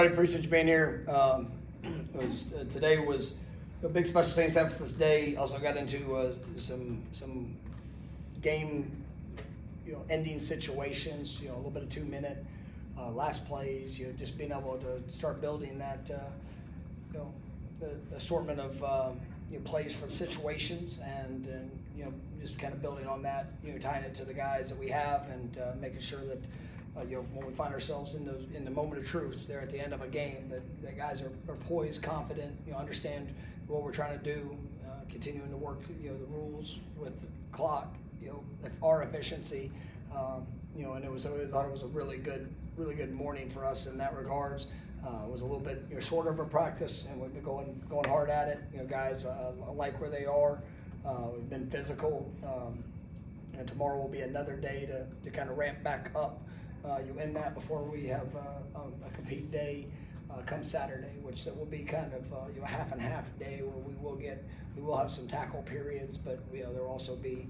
I appreciate you being here. Today was a big special teams emphasis day. Also got into some game, ending situations. A little bit of 2-minute last plays. Just being able to start building that, the assortment of plays for situations, and just kind of building on that. Tying it to the guys that we have, and making sure that. When we find ourselves in the moment of truth there at the end of a game, that guys are poised, confident, understand what we're trying to do, continuing to work, the rules with clock, our efficiency, and I thought it was a really good morning for us in that regards. It was a little bit shorter of a practice, and we've been going hard at it. Guys like where they are. We've been physical, and tomorrow will be another day to kind of ramp back up. You end that before we have a compete day come Saturday, which will be kind of a half and half day where we will have some tackle periods, but there will also be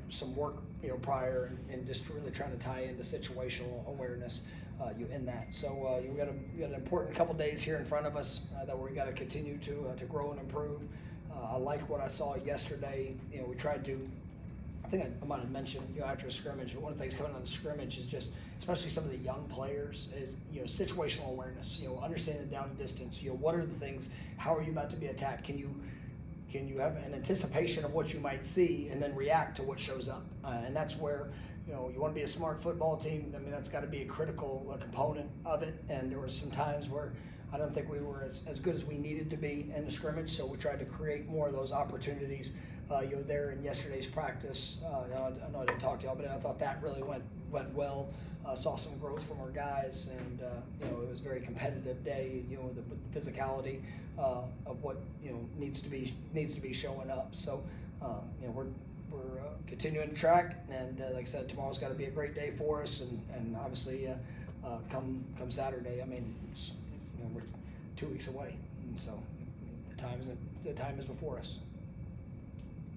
some work prior, and just really trying to tie into situational awareness. You end that, so we got an important couple days here in front of us that we got to continue to grow and improve. I liked what I saw yesterday. We tried to. I think I might have mentioned, after a scrimmage, but one of the things coming out of the scrimmage is just, especially some of the young players, is, situational awareness, understanding down and distance, what are the things, how are you about to be attacked? Can you have an anticipation of what you might see and then react to what shows up? And that's where, you want to be a smart football team. I mean, that's got to be a critical component of it. And there were some times where I don't think we were as good as we needed to be in the scrimmage, so we tried to create more of those opportunities. There in yesterday's practice. I know I didn't talk to y'all, but I thought that really went well. Saw some growth from our guys, and it was a very competitive day. With the physicality of what needs to be showing up. So we're continuing to track, and like I said, tomorrow's got to be a great day for us, and obviously come Saturday. I mean, we're 2 weeks away, and so the time is before us.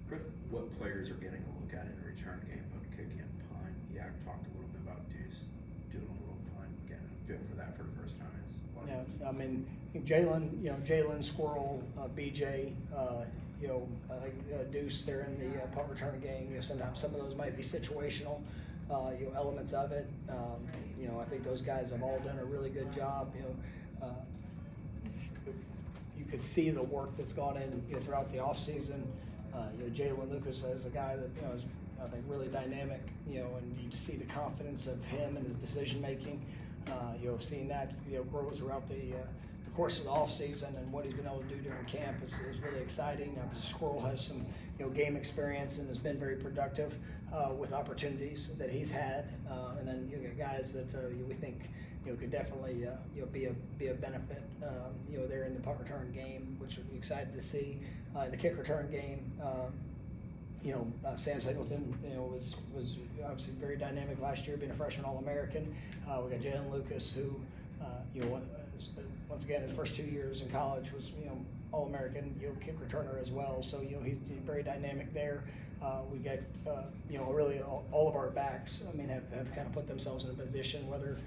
Chris, what players are getting a look at in a return game, punt, kick, and punt? Yeah, I talked a little bit about Deuce doing a little fun, getting a feel for that for the first time. Yeah, I mean, Jalen, Squirrel, BJ, Deuce, they're in the punt return game. Sometimes some of those might be situational, elements of it. I think those guys have all done a really good job. You could see the work that's gone in throughout the off season. Jalen Lucas is a guy that is, I think, really dynamic. And you just see the confidence of him and his decision making. Seeing that grow throughout the course of the off season, and what he's been able to do during camp is really exciting. Squirrel has some game experience and has been very productive with opportunities that he's had. And then you got guys that we think could definitely be a benefit there in the punt return game, which we're excited to see. In the kick return game, Sam Singleton was obviously very dynamic last year, being a freshman All-American. We got Jalen Lucas, who once again his first 2 years in college was All-American kick returner as well. So he's very dynamic there. We got really all of our backs. I mean, have kind of put themselves in a position, whether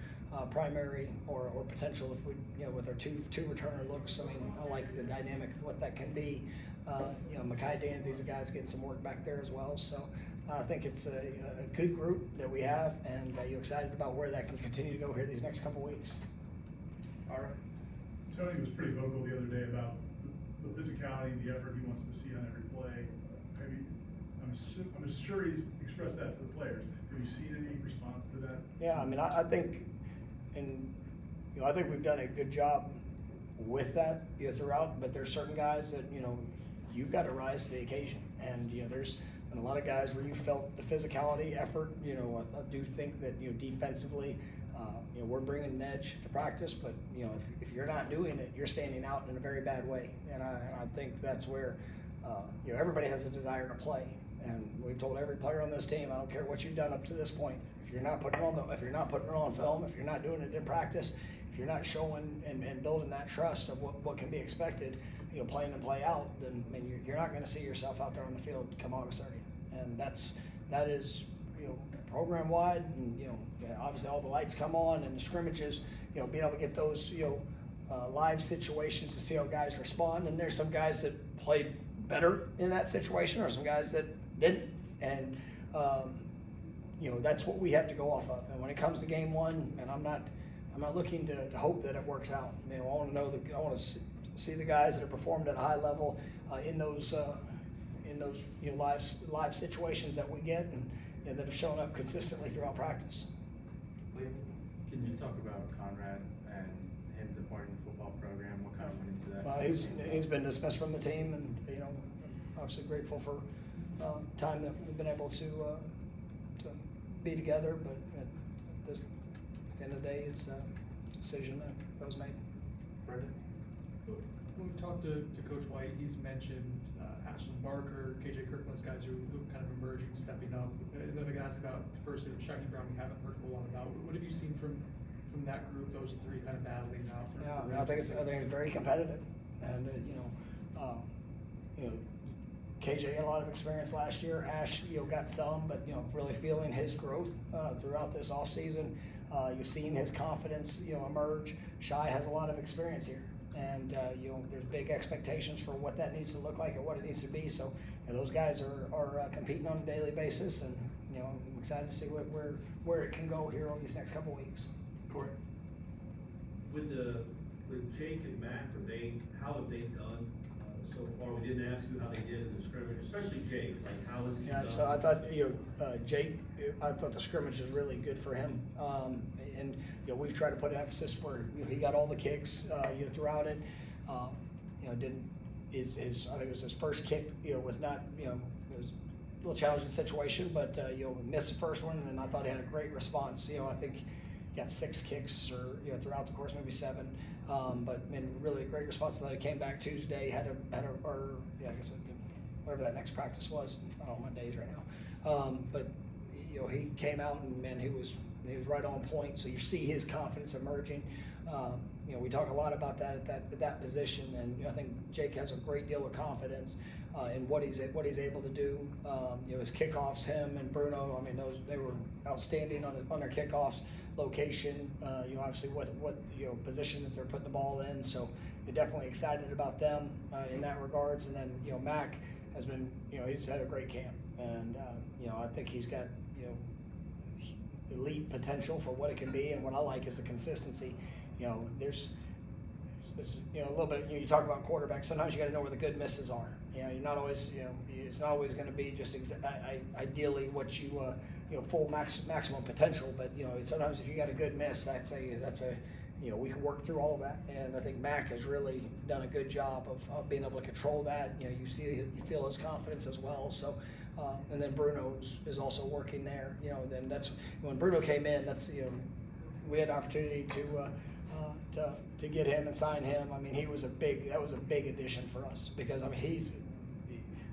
primary or potential, if we with our two returner looks. I mean, I like the dynamic of what that can be. Mekhi Danzy's a guy that's getting some work back there as well. So I think it's a good group that we have, and you're excited about where that can continue to go here these next couple weeks. All right. Tony was pretty vocal the other day about the physicality and the effort he wants to see on every play. I'm sure he's expressed that to the players. Have you seen any response to that? Yeah, I mean, I think, and I think we've done a good job with that throughout. But there's certain guys that you've got to rise to the occasion, and there's been a lot of guys where you felt the physicality, effort. I do think that defensively, we're bringing an edge to practice, but if you're not doing it, you're standing out in a very bad way, and I think that's where everybody has a desire to play. And we've told every player on this team, I don't care what you've done up to this point, if you're not putting it on film, if you're not doing it in practice, if you're not showing and building that trust of what can be expected, playing and play out, then you're not going to see yourself out there on the field come August 30th. And that is program wide, and obviously all the lights come on and the scrimmages being able to get those, live situations to see how guys respond. And there's some guys that played better in that situation, or some guys that didn't. And, that's what we have to go off of. And when it comes to game one, and I'm not looking to hope that it works out. I want to know I want to see the guys that have performed at a high level in those live situations that we get, and that have shown up consistently throughout practice. Liam, can you talk about Conrad and him departing the football program? What kind of went into that? He's been dismissed from the team, and obviously grateful for time that we've been able to be together. But at the end of the day, it's a decision that was made. Brendan? When we've talked to Coach White, he's mentioned Ashton Barker, KJ Kirkland's guys who kind of emerging, stepping up. And then I can ask about diversity with Shaggy Brown. We haven't heard a whole lot about. What have you seen from that group? Those three kind of battling now. I think it's very competitive, and KJ had a lot of experience last year. Ash, got some, but really feeling his growth throughout this off season. You've seen his confidence, emerge. Shai has a lot of experience here, and there's big expectations for what that needs to look like and what it needs to be. So those guys are competing on a daily basis, and I'm excited to see where it can go here over these next couple weeks. Corey? With Jake and Mac, how have they done so far? We didn't ask you how they did in the scrimmage, especially Jake. Like, how has he done? So I thought Jake, I thought the scrimmage was really good for him, and we've tried to put an emphasis where he got all the kicks throughout it. Didn't his I think it was his first kick. Was not it was a little challenging situation, but missed the first one, and I thought he had a great response. I think he got 6 kicks or throughout the course, maybe 7. But really a great response. That he came back Tuesday, I guess whatever that next practice was. I don't know my days right now. But he came out and he was right on point. So you see his confidence emerging. We talk a lot about that at that position, and I think Jake has a great deal of confidence in what he's able to do. His kickoffs, him and Bruno. They were outstanding on their kickoffs. Location, obviously what position that they're putting the ball in. So you're definitely excited about them in that regards. And then Mac has been he's had a great camp, and I think he's got elite potential for what it can be. And what I like is the consistency. There's a little bit. You talk about quarterbacks. Sometimes you got to know where the good misses are. You're not always it's not always going to be just ideally what you full maximum potential. But sometimes if you got a good miss, that's a we can work through all of that. And I think Mac has really done a good job of being able to control that. You feel his confidence as well. So. And then Bruno is also working there. Then that's when Bruno came in. That's we had an opportunity to get him and sign him. That was a big addition for us because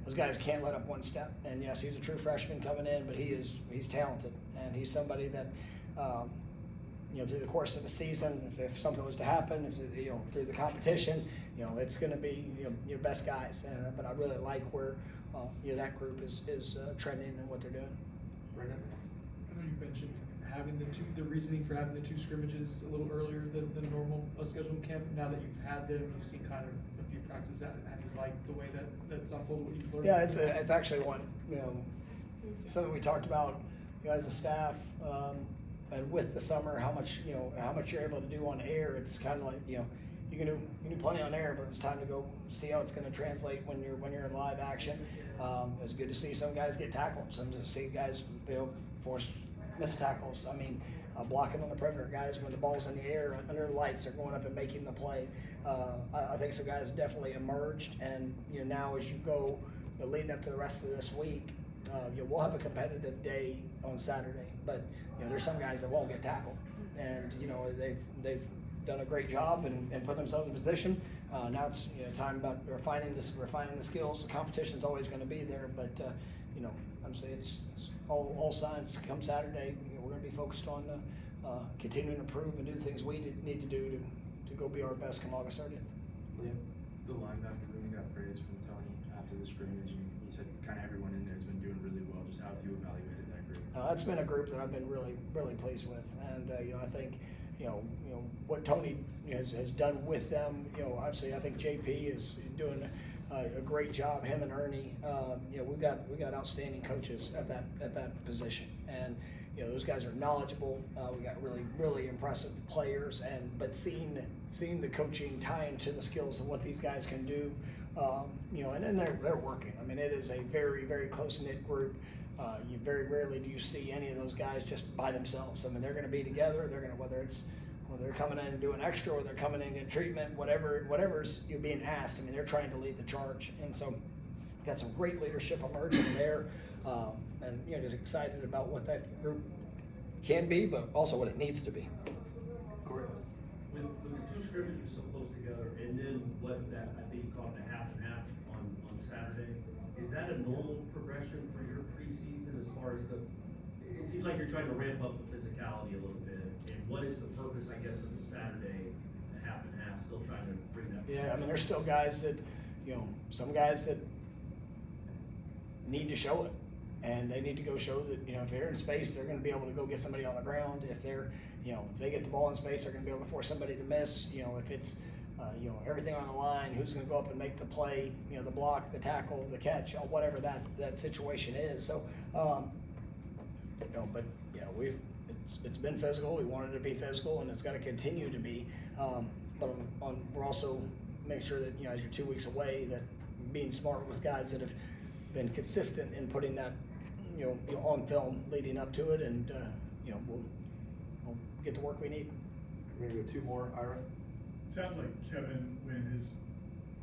those guys can't let up one step. And yes, he's a true freshman coming in, but he's talented, and he's somebody that through the course of the season, if something was to happen, through the competition, it's going to be your best guys. But I really like where that group is trending and what they're doing. Brendan? I know you mentioned having the reasoning for having the 2 scrimmages a little earlier than normal scheduled camp. Now that you've had them, you've seen kind of a few practices that, and you like the way that's unfolded, what you've learned? Yeah, it's actually one something we talked about as a staff, and with the summer, how much you're able to do on air. It's kind of like you can do plenty on air, but it's time to go see how it's going to translate when you're in live action. It's good to see some guys get tackled. Some to see guys force missed tackles. Blocking on the perimeter, guys when the ball's in the air under the lights are going up and making the play. I think some guys definitely emerged, and now as you go leading up to the rest of this week, we'll have a competitive day on Saturday, but there's some guys that won't get tackled, and they've done a great job and put themselves in position. Now it's time about refining the skills. The competition's always going to be there, but I'm saying it's all signs come Saturday. We're going to be focused on continuing to improve and do the things we need to do to go be our best come August 30th. Liam, the linebacker room got praise from Tony after the scrimmage, and he said kind of everyone in there has been doing really well. Just how have you evaluated that group? That's been a group that I've been really, really pleased with, and I think what Tony has done with them. Obviously I think JP is doing a great job. Him and Ernie. We've got outstanding coaches at that position, and those guys are knowledgeable. We got really impressive players, but seeing the coaching tie into the skills of what these guys can do, and then they're working. I mean, it is a very close knit group. You very rarely do you see any of those guys just by themselves. I mean, they're going to be together. They're going to, whether they're coming in and doing extra, or they're coming in and getting treatment, whatever's you're being asked. I mean, they're trying to lead the charge, and so got some great leadership emerging there, and just excited about what that group can be, but also what it needs to be. Correct. With the two scrimmages so close together, and then what that, I think you called it a half and half on Saturday, is that a normal progression for your preseason as far as it seems like you're trying to ramp up the physicality a little bit, and what is the purpose, I guess, of the Saturday, the half and half, still trying to bring that? Yeah, I mean, there's still guys that, some guys that need to show it. And they need to go show that, if they're in space, they're going to be able to go get somebody on the ground. If they're, if they get the ball in space, they're going to be able to force somebody to miss. If it's, everything on the line, who's going to go up and make the play, the block, the tackle, the catch, whatever that situation is. So, but it's been physical. We wanted it to be physical, and it's got to continue to be. But we're also making sure that as you're 2 weeks away, that being smart with guys that have been consistent in putting that on film leading up to it, and we'll get the work we need. We're gonna go two more, Ira. It sounds like Kevin Wynn has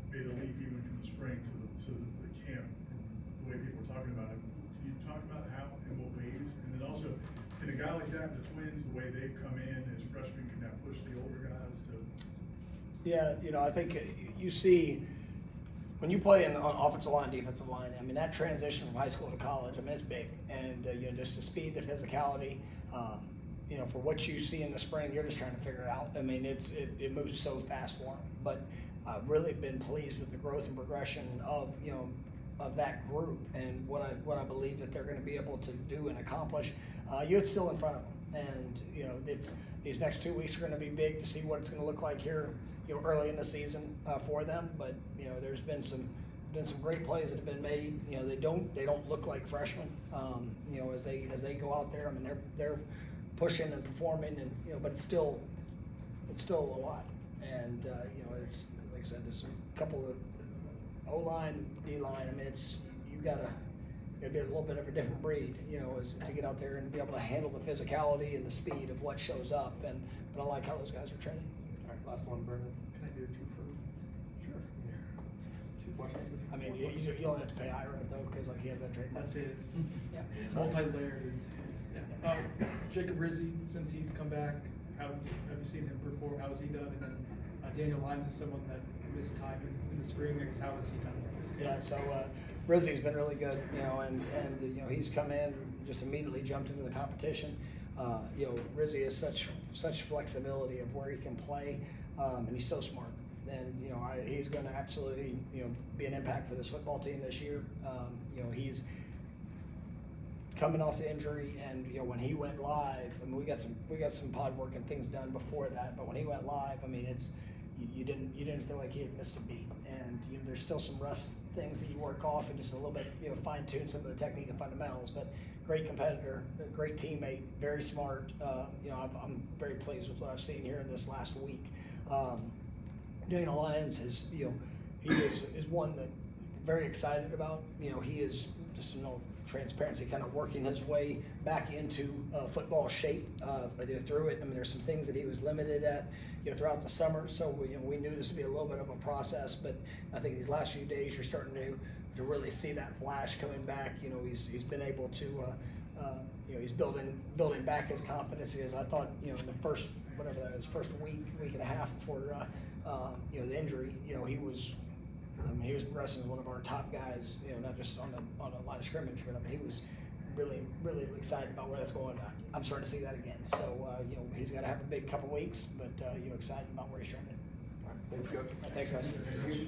made a leap even from the spring to the camp, from the way people are talking about it. Can you talk about how and what ways? And then also, can a guy like that, the Twins, the way they've come in as freshmen, can that push the older guys to? Yeah, I think you see when you play on offensive line, defensive line, I mean, that transition from high school to college, I mean, it's big. And, just the speed, the physicality, for what you see in the spring, you're just trying to figure it out. I mean, it moves so fast for them. But I've really been pleased with the growth and progression of that group, and what I believe that they're going to be able to do and accomplish. It's still in front of them. And, these next 2 weeks are going to be big to see what it's going to look like here, early in the season for them. But there's been some great plays that have been made. They don't look like freshmen. As they go out there, I mean, they're pushing and performing, and but it's still a lot. And it's like I said, there's a couple of O-line, D-line. I mean, you gotta be a little bit of a different breed, is to get out there and be able to handle the physicality and the speed of what shows up. But I like how those guys are training. All right, last one, Brendan. Can I do two for? Sure. Two questions. I mean, you only have to pay Ira though, because he has that trademark. That's his. Yeah. Multi-layered is yeah. Jacob Rizzi, since he's come back, how have you seen him perform? How has he done? And then Daniel Lyons is someone that missed time in the spring. I guess how has he done? Yeah, so Rizzi's been really good, and he's come in, just immediately jumped into the competition. Rizzi has such flexibility of where he can play, and he's so smart. And he's going to absolutely be an impact for this football team this year. He's coming off the injury, and when he went live, I mean, we got some pod work and things done before that, but when he went live, I mean, you didn't feel like he had missed a beat. And there's still some rust things that you work off, and just a little bit fine tune some of the technique and fundamentals. But great competitor, a great teammate, very smart. I'm very pleased with what I've seen here in this last week. Daniel Lyons is he is one that I'm very excited about. He is just transparency, kind of working his way back into football shape through it. I mean, there's some things that he was limited at throughout the summer, so we knew this would be a little bit of a process. But I think these last few days you're starting to really see that flash coming back. He's been able to he's building back his confidence. Because I thought in the first first week and a half before the injury, he was progressing as one of our top guys, not just on the line of scrimmage, but I mean, he was really excited about where that's going. I'm starting to see that again. So, he's got to have a big couple weeks, but excited about where he's trending. All right, thanks, Coach. Thanks, guys.